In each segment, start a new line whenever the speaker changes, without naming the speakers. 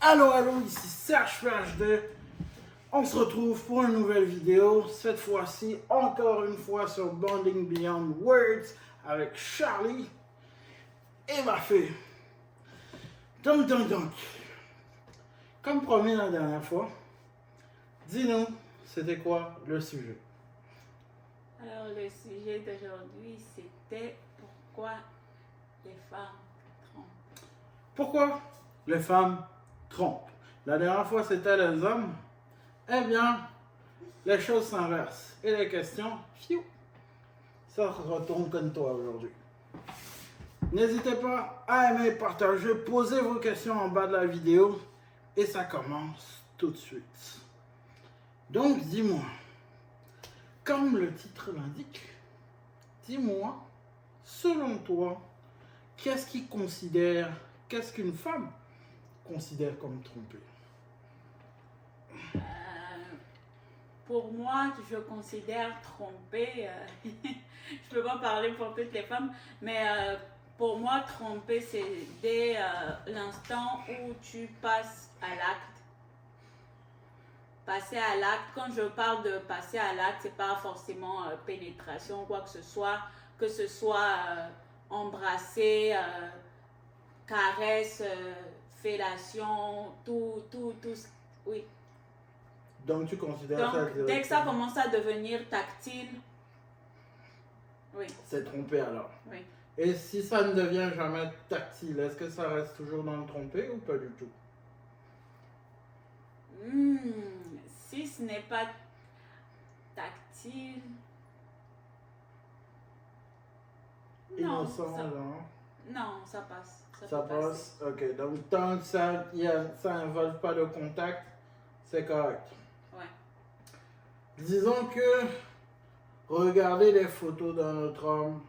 Allô, ici Serge PhD. On se retrouve pour une nouvelle vidéo. Cette fois-ci, encore une fois sur Bonding Beyond Words avec Charlie et ma fille. Donc, comme promis la dernière fois, dis-nous, c'était quoi le sujet?
Alors, le sujet d'aujourd'hui, c'était pourquoi les femmes trompent.
Pourquoi les femmes trompent? La dernière fois, c'était les hommes. Eh bien, les choses s'inversent. Et les questions, fiou, ça retourne comme toi aujourd'hui. N'hésitez pas à aimer, partager, poser vos questions en bas de la vidéo. Et ça commence tout de suite. Donc, dis-moi, comme le titre l'indique, dis-moi, selon toi, qu'est-ce qu'une femme considère comme trompée?
Pour moi, je considère tromper, je ne peux pas parler pour toutes les femmes, mais pour moi, tromper, c'est dès l'instant où tu passes à l'acte. Passer à l'acte, quand je parle de passer à l'acte, c'est pas forcément pénétration, quoi que ce soit embrasser, caresse, fellation, tout, oui.
Donc, tu considères ça
Donc, dès que ça commence à devenir tactile, oui.
C'est trompé alors.
Oui.
Et si ça ne devient jamais tactile, est-ce que ça reste toujours dans le trompé ou pas du tout?
Si ce n'est pas tactile, non, ça passe.
Ça passe, ok. Donc, tant que ça n'involve pas de contact, c'est correct.
Ouais.
Disons que regarder les photos d'un autre homme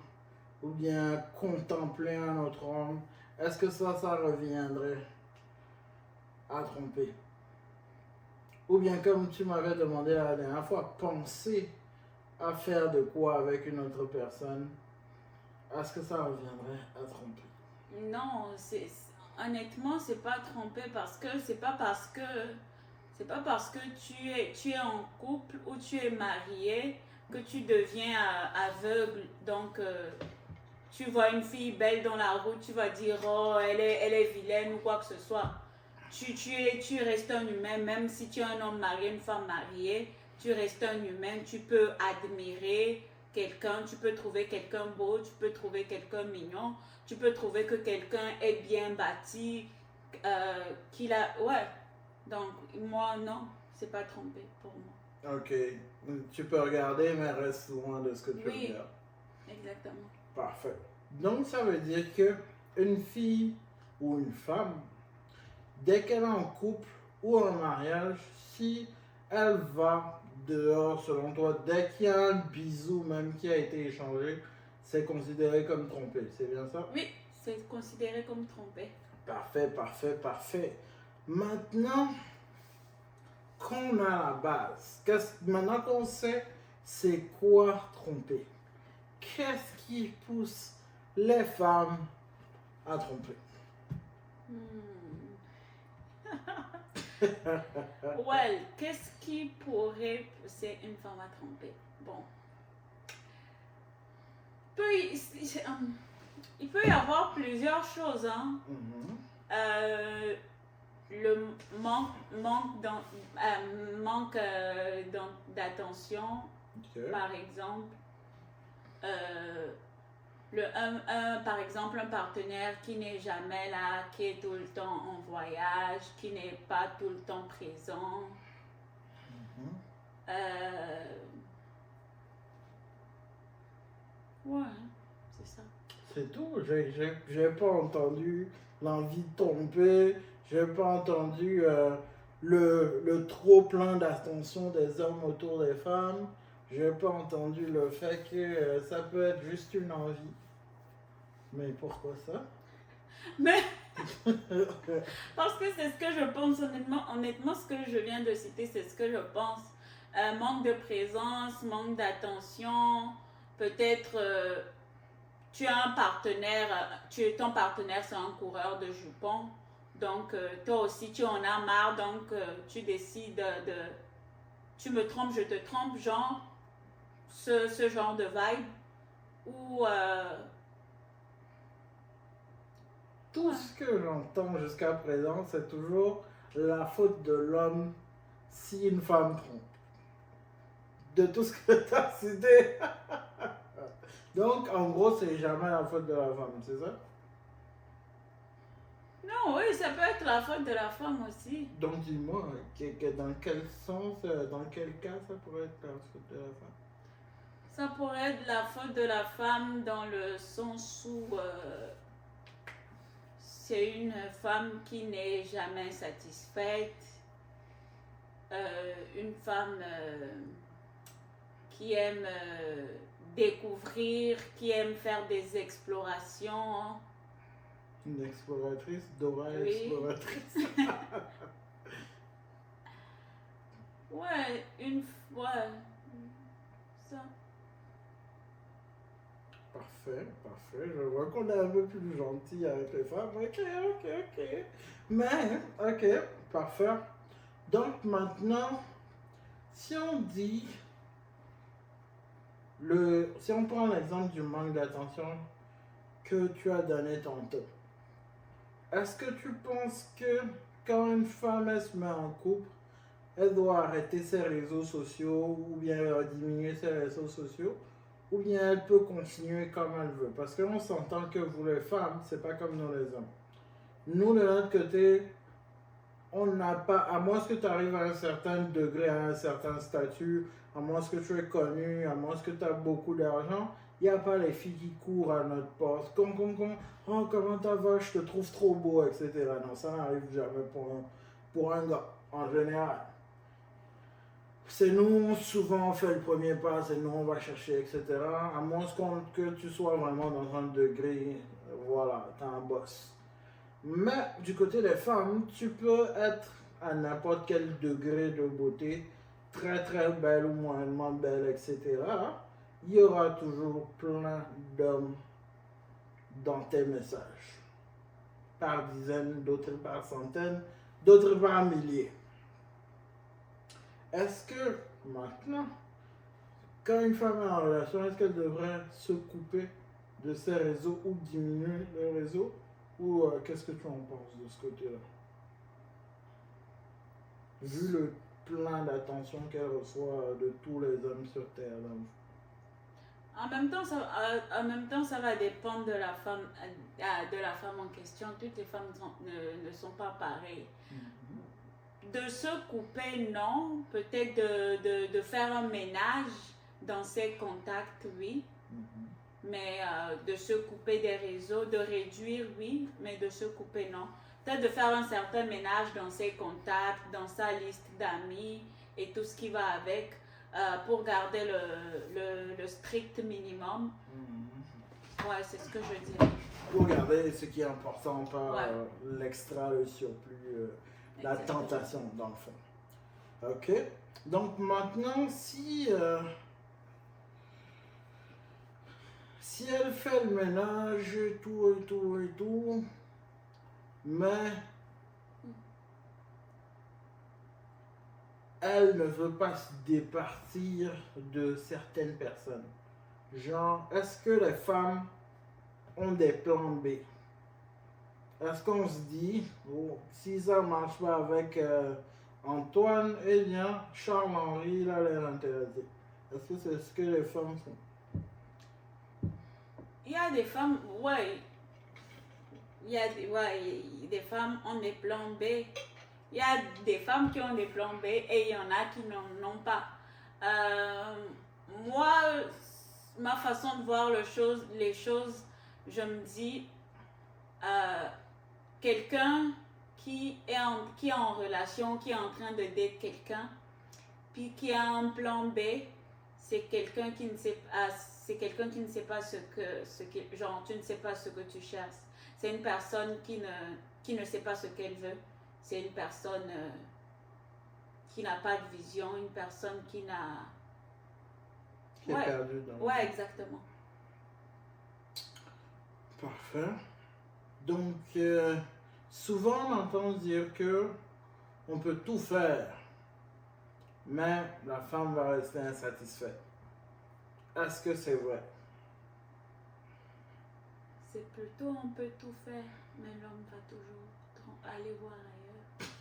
ou bien contempler un autre homme, est-ce que ça reviendrait à tromper? Ou bien comme tu m'avais demandé la dernière fois, penser à faire de quoi avec une autre personne, est-ce que ça reviendrait à tromper?
Non, honnêtement, c'est pas tromper parce que c'est pas parce que tu es en couple ou tu es marié que tu deviens aveugle. Donc tu vois une fille belle dans la route, tu vas dire oh elle est vilaine ou quoi que ce soit. Tu restes un humain, même si tu es un homme marié, une femme mariée, tu restes un humain, tu peux admirer quelqu'un, tu peux trouver quelqu'un beau, tu peux trouver quelqu'un mignon, tu peux trouver que quelqu'un est bien bâti, qu'il a... Ouais, donc moi non, c'est pas trompé pour moi.
Ok, tu peux regarder mais reste loin de ce que tu regardes.
Exactement.
Parfait. Donc ça veut dire que une fille ou une femme, dès qu'elle est en couple ou en mariage, si elle va dehors, selon toi, dès qu'il y a un bisou même qui a été échangé, c'est considéré comme trompé, c'est bien ça?
Oui, c'est considéré comme trompé.
Parfait. Maintenant qu'on a la base, maintenant qu'on sait c'est quoi tromper, qu'est-ce qui pousse les femmes à tromper?
Well, qu'est-ce qui pourrait pousser une femme à tromper? Bon. Il peut y avoir plusieurs choses. Hein. Le manque d'attention, par exemple. Par exemple, un partenaire qui n'est jamais là, qui est tout le temps en voyage, qui n'est pas tout le temps présent. Ouais, c'est ça.
C'est tout. J'ai pas entendu l'envie de tromper. J'ai pas entendu le trop plein d'attention des hommes autour des femmes. J'ai pas entendu le fait que ça peut être juste une envie. Mais pourquoi ça?
Mais parce que c'est ce que je pense honnêtement, ce que je viens de citer, c'est ce que je pense. Manque de présence, manque d'attention, peut-être tu as un partenaire, ton partenaire c'est un coureur de jupons, Donc, toi aussi, tu en as marre, donc tu décides de... Tu me trompes, je te trompe, genre, ce genre de vibe. Ou...
Tout ce que j'entends jusqu'à présent, c'est toujours la faute de l'homme si une femme trompe. De tout ce que tu as cité. Donc, en gros, c'est jamais la faute de la femme, c'est ça?
Non, oui, ça peut être la faute de la femme aussi.
Donc, dis-moi, dans quel sens, dans quel cas ça pourrait être la faute de la femme?
Ça pourrait être la faute de la femme dans le sens où c'est une femme qui n'est jamais satisfaite, une femme qui aime découvrir, qui aime faire des explorations.
Une exploratrice, Dora
Oui.
exploratrice.
Ouais, ça.
Parfait, parfait. Je vois qu'on est un peu plus gentil avec les femmes. Ok. Mais, ok, parfait. Donc maintenant, si on dit si on prend l'exemple du manque d'attention que tu as donné tantôt, est-ce que tu penses que quand une femme elle se met en couple, elle doit arrêter ses réseaux sociaux ou bien diminuer ses réseaux sociaux ou bien elle peut continuer comme elle veut? Parce qu'on s'entend que vous les femmes, c'est pas comme nous les hommes. Nous de notre côté, on n'a pas, à moins que tu arrives à un certain degré, à un certain statut, à moins que tu es connu, à moins que tu as beaucoup d'argent, il n'y a pas les filles qui courent à notre porte. Oh, comment ça va, je te trouve trop beau, etc. Non, ça n'arrive jamais pour un gars, en général. C'est nous, souvent, on fait le premier pas, c'est nous, on va chercher, etc. À moins que tu sois vraiment dans un degré, voilà, t'es un boss. Mais du côté des femmes, tu peux être à n'importe quel degré de beauté, très très belle ou moyennement belle, etc. Il y aura toujours plein d'hommes dans tes messages. Par dizaines, d'autres par centaines, d'autres par milliers. Est-ce que maintenant, quand une femme est en relation, est-ce qu'elle devrait se couper de ses réseaux ou diminuer les réseaux? Ou qu'est-ce que tu en penses de ce côté-là? Vu le plein d'attention qu'elle reçoit de tous les hommes sur Terre. Donc.
En même temps, ça va dépendre de la femme en question. Toutes les femmes ne sont pas pareilles. De se couper, non. Peut-être de faire un ménage dans ses contacts, oui. Mais de se couper des réseaux, de réduire, oui. Mais de se couper, non. Peut-être de faire un certain ménage dans ses contacts, dans sa liste d'amis et tout ce qui va avec, pour garder le strict minimum. Ouais, c'est ce que je dirais.
Pour garder ce qui est important, pas l'extra, le surplus, la tentation dans le fond. Ok. Donc maintenant, si elle fait le ménage, tout, mais elle ne veut pas se départir de certaines personnes. Genre, est-ce que les femmes ont des plans B? Est-ce qu'on se dit, oh, si ça ne marche pas avec Antoine, eh bien, Charles-Henri, il a l'air intéressé. Est-ce que c'est ce que les femmes font?
Il y a des femmes, ouais. Il y a des femmes ont des plans B. Il y a des femmes qui ont des plans B et il y en a qui n'en ont pas. Moi, ma façon de voir les choses, je me dis, quelqu'un qui est en relation, qui est en train de date quelqu'un, puis qui a un plan B, c'est quelqu'un qui ne sait pas genre tu ne sais pas ce que tu cherches. C'est une personne qui ne sait pas ce qu'elle veut. C'est une personne qui n'a pas de vision, une personne qui n'a...
Qui est perdue dans...
Ouais, exactement.
Parfait. Donc, Souvent, on entend dire que on peut tout faire, mais la femme va rester insatisfaite. Est-ce que c'est vrai?
C'est plutôt on peut tout faire, mais l'homme va toujours aller voir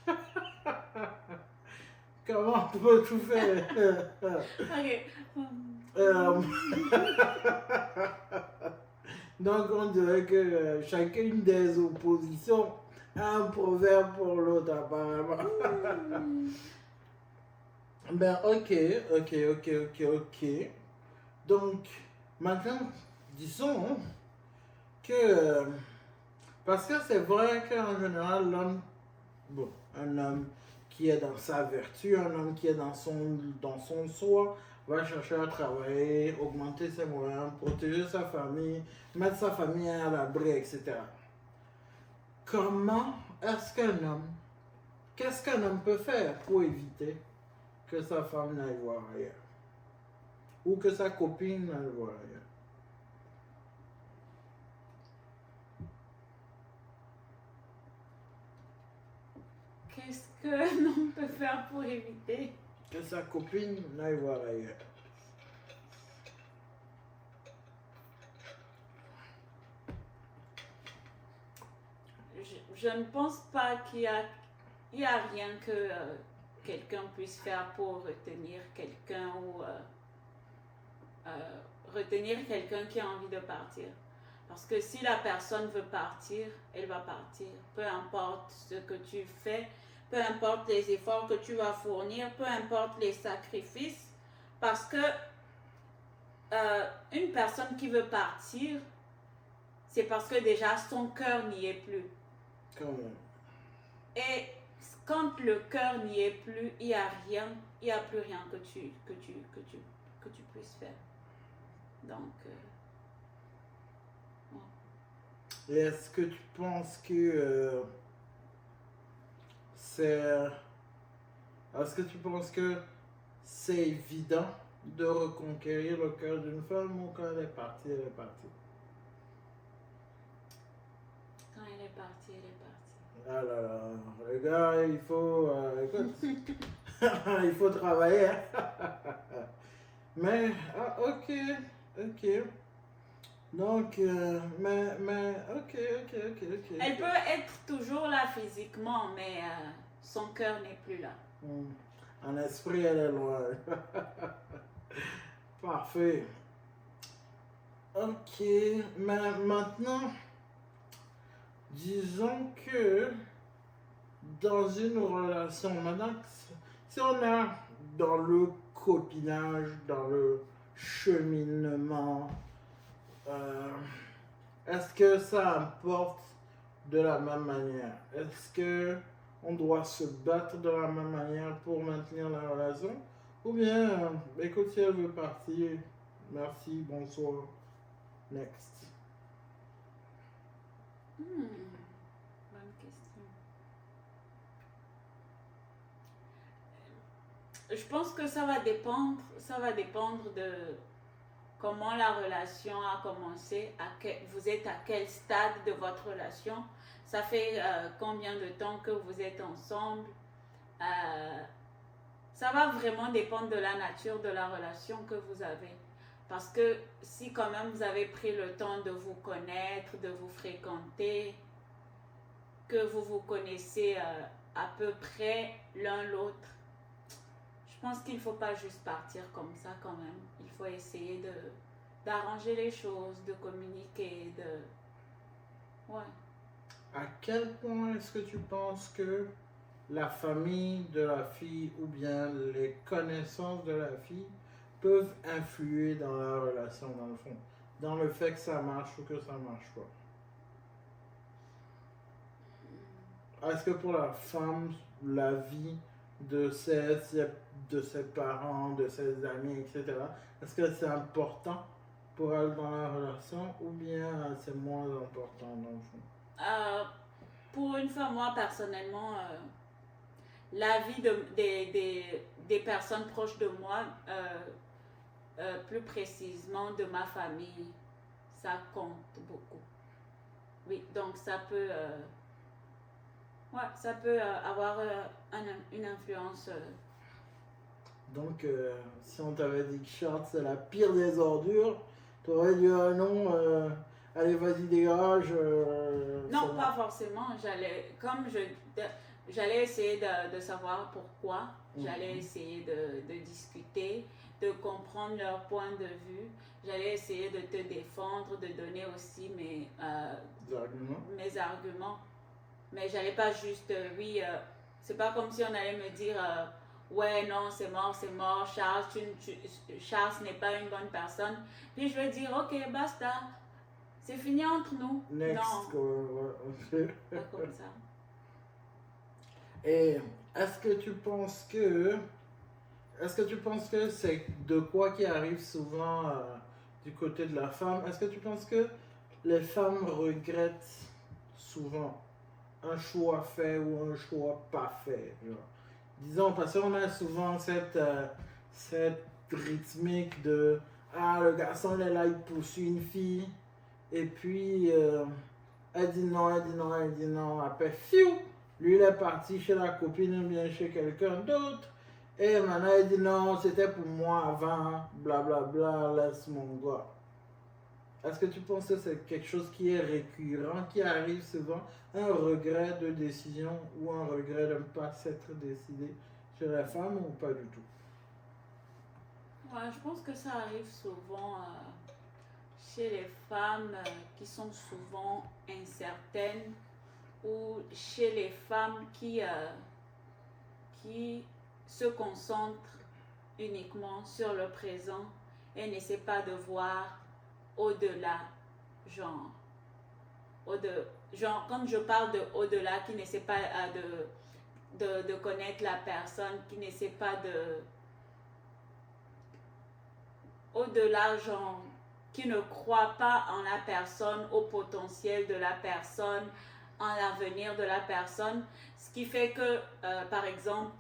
ailleurs.
Comment on peut tout faire?
Ok.
Euh, Donc, on dirait que chacune des oppositions a un proverbe pour l'autre, apparemment. Ben, ok. Donc, maintenant, disons que. Parce que c'est vrai qu'en général, l'homme. Bon, un homme qui est dans sa vertu, un homme qui est dans son soi, va chercher à travailler, augmenter ses moyens, protéger sa famille, mettre sa famille à l'abri, etc. Comment est-ce qu'un homme, qu'est-ce qu'un homme peut faire pour éviter que sa femme n'aille voir ailleurs? Ou que sa copine n'aille voir ailleurs?
Qu'est-ce que l'on peut faire pour éviter?
Que sa copine n'aille voir ailleurs.
Je ne pense pas qu'il y a rien que quelqu'un puisse faire pour retenir quelqu'un ou retenir quelqu'un qui a envie de partir. Parce que si la personne veut partir, elle va partir. Peu importe ce que tu fais, peu importe les efforts que tu vas fournir, peu importe les sacrifices. Parce que une personne qui veut partir, c'est parce que déjà son cœur n'y est plus.
Quand même.
Et quand le cœur n'y est plus, il n'y a plus rien que tu puisses faire. Donc,
Et est-ce que tu penses que est-ce que tu penses que c'est évident de reconquérir le cœur d'une femme ou quand elle est partie, elle est partie?
quand elle est partie, elle est partie.
Ah là là, le gars, il faut, écoute, il faut travailler. Hein. Mais, ok. Donc, ok.
Elle peut être toujours là physiquement, mais son cœur n'est plus là.
En esprit, elle est loin. Parfait. Ok, mais maintenant, disons que dans une relation, maintenant, si on est dans le copinage, dans le cheminement, est-ce que ça importe de la même manière? Est-ce que on doit se battre de la même manière pour maintenir la relation? Ou bien, écoute, si elle veut partir, merci, bonsoir, next.
Bonne question. Je pense que ça va dépendre de comment la relation a commencé, vous êtes à quel stade de votre relation, ça fait combien de temps que vous êtes ensemble. Ça va vraiment dépendre de la nature de la relation que vous avez. Parce que si quand même vous avez pris le temps de vous connaître, de vous fréquenter, que vous vous connaissez à peu près l'un l'autre, je pense qu'il ne faut pas juste partir comme ça quand même. Il faut essayer d'arranger les choses, de communiquer, Ouais.
À quel point est-ce que tu penses que la famille de la fille ou bien les connaissances de la fille peuvent influer dans la relation, dans le fond, dans le fait que ça marche ou que ça marche pas? Est-ce que pour la femme, la vie de ses parents, de ses amis, etc., est-ce que c'est important pour elle dans la relation ou bien c'est moins important dans le fond?
Pour une fois, moi personnellement, la vie des personnes proches de moi, plus précisément de ma famille, ça compte beaucoup. Oui, donc ça peut Ouais, ça peut avoir une influence.
Donc, si on t'avait dit que Charles c'est la pire des ordures, t'aurais dit ah non, allez vas-y dégage.
Non, pas forcément. J'allais essayer de savoir pourquoi. J'allais essayer de discuter, de comprendre leur point de vue. J'allais essayer de te défendre, de donner aussi mes arguments. Mais j'allais pas juste, c'est pas comme si on allait me dire, ouais, non, c'est mort, Charles, Charles n'est pas une bonne personne. Puis je vais dire, ok, basta, c'est fini entre nous.
Next.
Non, pas comme ça.
Et est-ce que tu penses que c'est de quoi qui arrive souvent du côté de la femme? Est-ce que tu penses que les femmes regrettent souvent un choix fait ou un choix pas fait, genre? Disons, parce qu'on a souvent cette rythmique de ah, le garçon il est là, il poursuit une fille, et puis elle dit non, elle dit non, elle dit non, après, fiou, lui il est parti chez la copine ou bien chez quelqu'un d'autre, et maintenant elle dit non, c'était pour moi avant, blablabla, laisse mon gars. Est-ce que tu penses que c'est quelque chose qui est récurrent, qui arrive souvent, un regret de décision ou un regret de ne pas s'être décidé chez la femme ou pas du tout?
Ouais, je pense que ça arrive souvent chez les femmes qui sont souvent incertaines ou chez les femmes qui se concentrent uniquement sur le présent et n'essaient pas de voir au-delà, genre, genre, quand je parle de au-delà, qui n'essaie pas de connaître la personne, qui n'essaie pas de au-delà, genre, qui ne croit pas en la personne, au potentiel de la personne, en l'avenir de la personne, ce qui fait que, par exemple,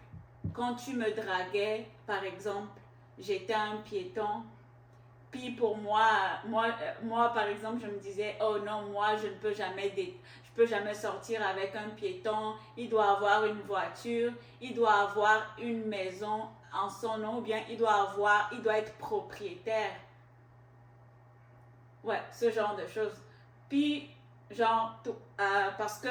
quand tu me draguais, par exemple, j'étais un piéton. Puis pour moi, par exemple, je me disais, oh non, moi, je peux jamais sortir avec un piéton. Il doit avoir une voiture, il doit avoir une maison en son nom, ou bien il doit être propriétaire. Ouais, ce genre de choses. Puis, genre, parce que,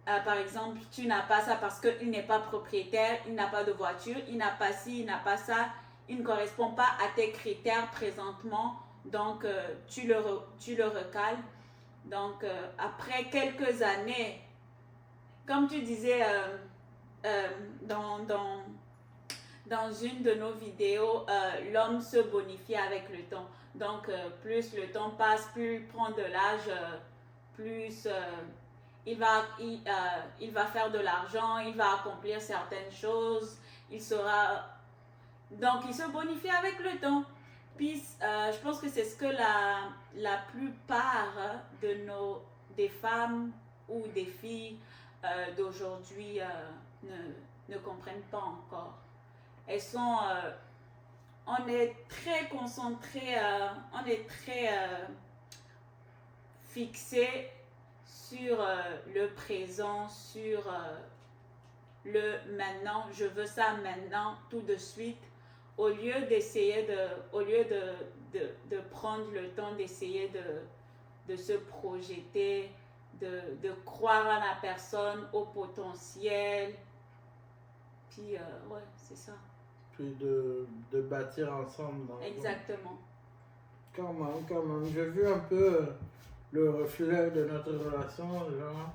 par exemple, tu n'as pas ça parce qu'il n'est pas propriétaire, il n'a pas de voiture, il n'a pas ci, il n'a pas ça, il ne correspond pas à tes critères présentement, donc tu le recales. Donc, après quelques années, comme tu disais dans une de nos vidéos, l'homme se bonifie avec le temps. Donc, plus le temps passe, plus il prend de l'âge, plus il va faire de l'argent, il va accomplir certaines choses, donc il se bonifie avec le temps. Puis, je pense que c'est ce que la plupart des femmes ou des filles d'aujourd'hui ne comprennent pas encore. Elles sont... on est très concentré, on est très fixé sur le présent, sur le maintenant. Je veux ça maintenant, tout de suite, au lieu de prendre le temps d'essayer de se projeter, de croire en la personne, au potentiel. Puis, ouais, c'est ça.
Puis de bâtir ensemble.
Exactement.
Quand même. J'ai vu un peu le reflet de notre relation, genre.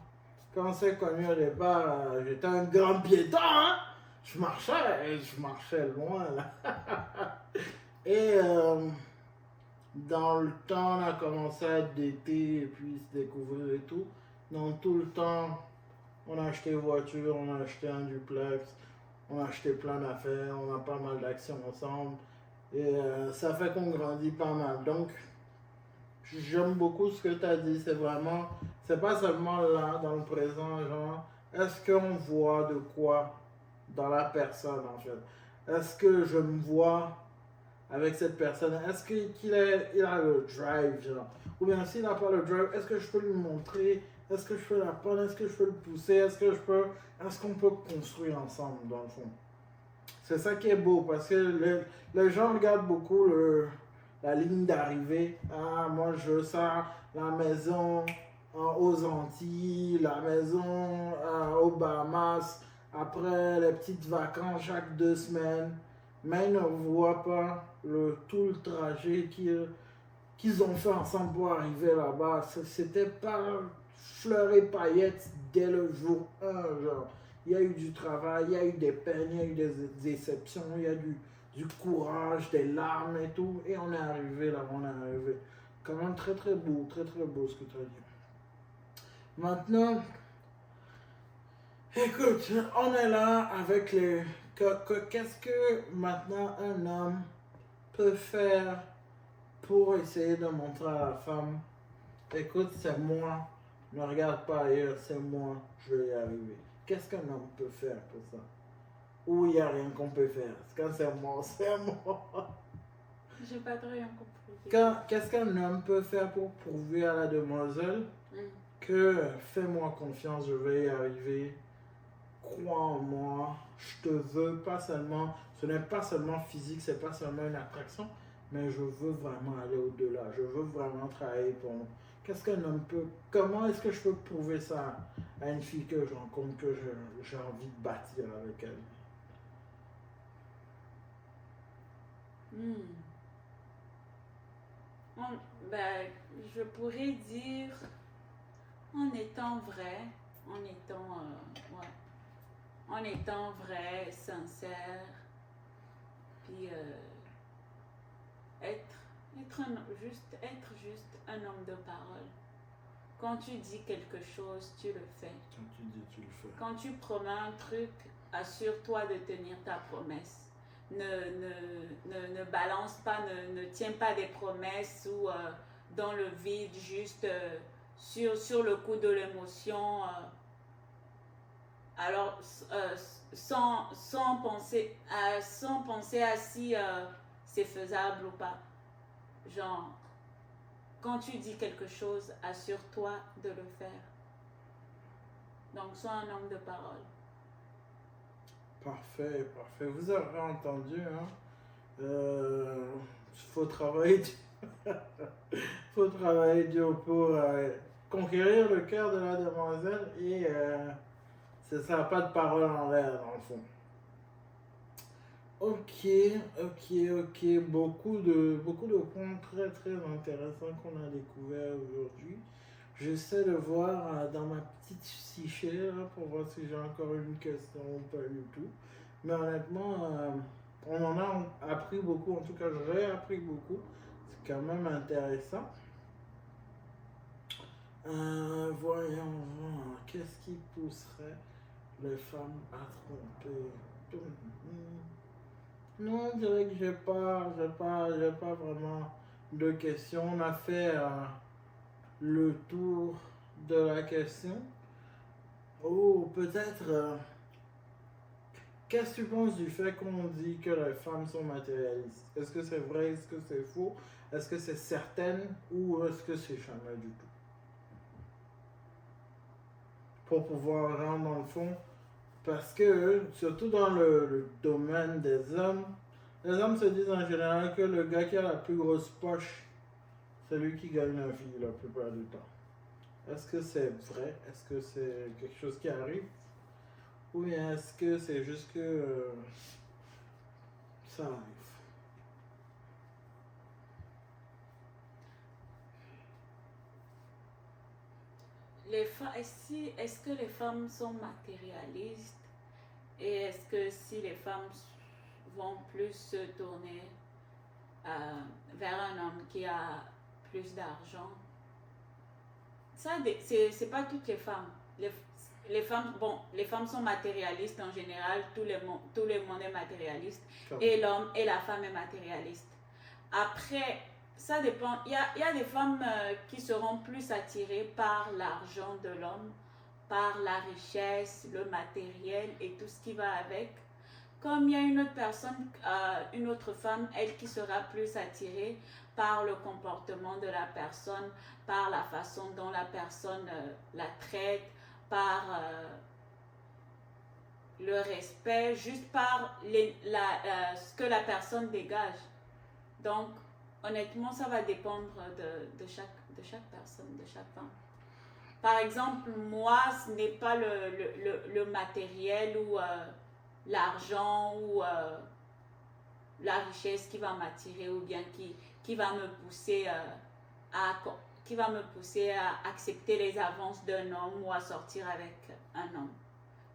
Quand on s'est connus au départ, j'étais un grand piéton, hein? Je marchais loin, là. Et dans le temps, on a commencé à dater et puis se découvrir et tout. Dans tout le temps, on a acheté une voiture, on a acheté un duplex, on a acheté plein d'affaires, on a pas mal d'actions ensemble. Et ça fait qu'on grandit pas mal. Donc, j'aime beaucoup ce que tu as dit. C'est pas seulement là, dans le présent, genre, est-ce qu'on voit de quoi dans la personne, en fait? Est-ce que je me vois avec cette personne? Est-ce qu'il a le drive, genre? Ou bien s'il n'a pas le drive, est-ce que je peux lui montrer? Est-ce que je peux l'apprendre? Est-ce que je peux le pousser? Est-ce qu'on peut construire ensemble dans le fond? C'est ça qui est beau parce que les gens regardent beaucoup la ligne d'arrivée. Ah, moi je veux ça, la maison aux Antilles, la maison aux Bahamas, après les petites vacances chaque 2 semaines. Mais ils ne voient pas tout le trajet qu'ils ont fait ensemble pour arriver là-bas. C'était pas fleurs et paillettes dès le jour 1, genre. Il y a eu du travail, il y a eu des peines, il y a eu des déceptions, il y a du courage, des larmes et tout. Et on est arrivé là, on est arrivé. Quand même très très beau ce que tu as dit. Maintenant, écoute, on est là avec les... Qu'est-ce que maintenant un homme peut faire pour essayer de montrer à la femme, écoute, c'est moi, ne regarde pas ailleurs, c'est moi, je vais y arriver. Qu'est-ce qu'un homme peut faire pour ça? Ou il n'y a rien qu'on peut faire. Quand c'est moi, c'est moi.
J'ai pas très bien compris.
Qu'est-ce qu'un homme peut faire pour prouver à la demoiselle que fais-moi confiance, je vais y arriver, crois en moi, je te veux, pas seulement, ce n'est pas seulement physique, c'est pas seulement une attraction, mais je veux vraiment aller au-delà, je veux vraiment travailler pour moi. Qu'est-ce qu'un homme peut, comment est-ce que je peux prouver ça à une fille que je rencontre, que j'ai envie de bâtir avec elle?
Ben, je pourrais dire en étant vrai, ouais, en étant vrai, sincère, puis être juste un homme de parole. Quand tu dis quelque chose, tu le fais.
Quand tu dis, tu le fais.
Quand tu promets un truc, assure-toi de tenir ta promesse. Ne balance pas, ne tiens pas des promesses ou dans le vide, juste sur le coup de l'émotion. Alors, sans penser à si c'est faisable ou pas. Genre, quand tu dis quelque chose, assure-toi de le faire. Donc, sois un homme de parole.
Parfait. Vous avez entendu, hein? Faut travailler faut travailler dur pour conquérir le cœur de la demoiselle et ça n'a pas de parole en l'air dans le fond. Ok. Beaucoup de points très très intéressants qu'on a découverts aujourd'hui. J'essaie de voir dans ma petite fichier là, pour voir si j'ai encore une question ou pas du tout. Mais honnêtement, on en a appris beaucoup, en tout cas j'ai appris beaucoup. C'est quand même intéressant. Voyons voir, qu'est-ce qui pousserait les femmes à tromper? Non, je dirais que j'ai pas vraiment de questions. On a fait le tour de la question. Oh, peut-être, qu'est-ce que tu penses du fait qu'on dit que les femmes sont matérialistes? Est-ce que c'est vrai? Est-ce que c'est faux? Est-ce que c'est certain? Ou est-ce que c'est jamais du tout? Pour pouvoir rendre dans le fond, parce que, surtout dans le domaine des hommes, les hommes se disent en général que le gars qui a la plus grosse poche, c'est lui qui gagne la vie la plupart du temps. Est-ce que c'est vrai? Est-ce que c'est quelque chose qui arrive? Ou bien est-ce que c'est juste que ça arrive?
Est-ce que les femmes sont matérialistes? Et est-ce que si les femmes vont plus se tourner vers un homme qui a plus d'argent? Ça, c'est pas toutes les femmes. Les femmes sont matérialistes en général, tout le monde est matérialiste, et l'homme et la femme est matérialiste. Après, ça dépend. Il y a des femmes qui seront plus attirées par l'argent de l'homme, par la richesse, le matériel et tout ce qui va avec. Comme il y a une autre personne, une autre femme, elle qui sera plus attirée par le comportement de la personne, par la façon dont la personne la traite, par le respect, juste par ce que la personne dégage. Donc, honnêtement, ça va dépendre de chaque personne, de chaque femme. Par exemple, moi, ce n'est pas le matériel ou l'argent ou la richesse qui va m'attirer ou bien qui va me pousser à accepter les avances d'un homme ou à sortir avec un homme.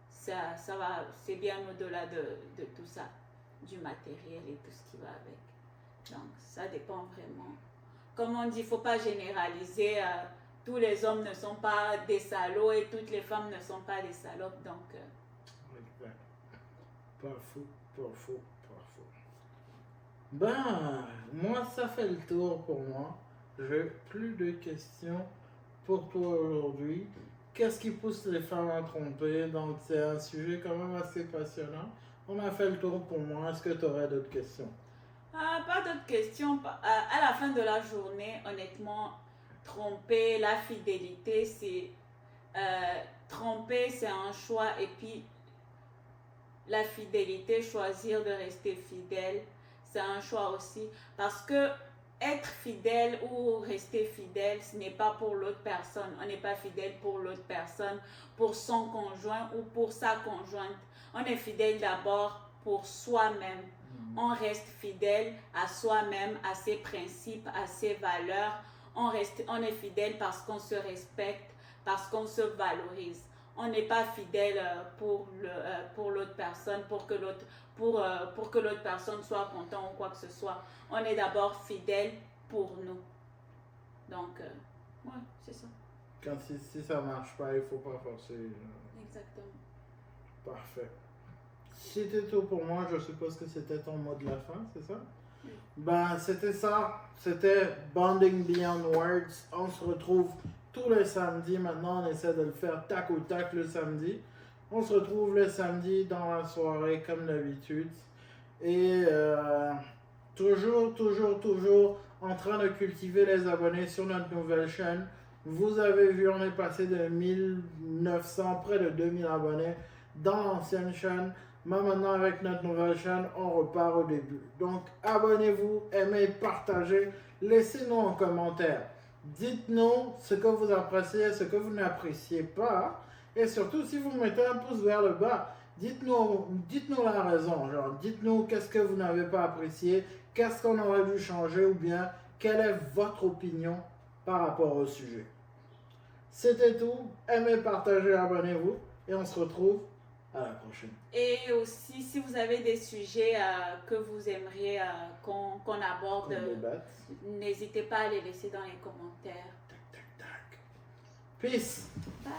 C'est bien au-delà de tout ça, du matériel et tout ce qui va avec. Donc, ça dépend vraiment. Comme on dit, il ne faut pas généraliser. Tous les hommes ne sont pas des salauds et toutes les femmes ne sont pas des salopes. Donc,
Exact. Pas faux. Ben, moi, ça fait le tour pour moi. J'ai plus de questions pour toi aujourd'hui. Qu'est-ce qui pousse les femmes à tromper? Donc, c'est un sujet quand même assez passionnant. On a fait le tour pour moi. Est-ce que tu aurais d'autres questions?
pas d'autres questions. À la fin de la journée, honnêtement, tromper, la fidélité, tromper, c'est un choix. Et puis, la fidélité, choisir de rester fidèle, c'est un choix aussi. Parce que être fidèle ou rester fidèle, ce n'est pas pour l'autre personne. On n'est pas fidèle pour l'autre personne, pour son conjoint ou pour sa conjointe. On est fidèle d'abord pour soi-même. On reste fidèle à soi-même, à ses principes, à ses valeurs. On est fidèle parce qu'on se respecte, parce qu'on se valorise. On n'est pas fidèle pour l'autre personne, pour que l'autre personne soit content ou quoi que ce soit. On est d'abord fidèle pour nous. Donc, ouais, c'est ça.
Si ça marche pas, il faut pas forcer.
Exactement.
Parfait. C'était tout pour moi. Je suppose que c'était ton mot de la fin, c'est ça?
Oui.
Ben, c'était ça. C'était Bonding Beyond Words. On se retrouve tous les samedis. Maintenant, on essaie de le faire tac au tac le samedi. On se retrouve le samedi dans la soirée, comme d'habitude. Et toujours en train de cultiver les abonnés sur notre nouvelle chaîne. Vous avez vu, on est passé de 1900, près de 2000 abonnés dans l'ancienne chaîne. Mais maintenant, avec notre nouvelle chaîne, on repart au début. Donc, abonnez-vous, aimez, partagez, laissez-nous en commentaire. Dites-nous ce que vous appréciez, ce que vous n'appréciez pas. Et surtout, si vous mettez un pouce vers le bas, dites-nous la raison. Genre, dites-nous qu'est-ce que vous n'avez pas apprécié, qu'est-ce qu'on aurait dû changer ou bien quelle est votre opinion par rapport au sujet. C'était tout. Aimez, partagez, abonnez-vous. Et on se retrouve à la prochaine.
Et aussi, si vous avez des sujets que vous aimeriez qu'on aborde, n'hésitez pas à les laisser dans les commentaires.
Peace.
Bye.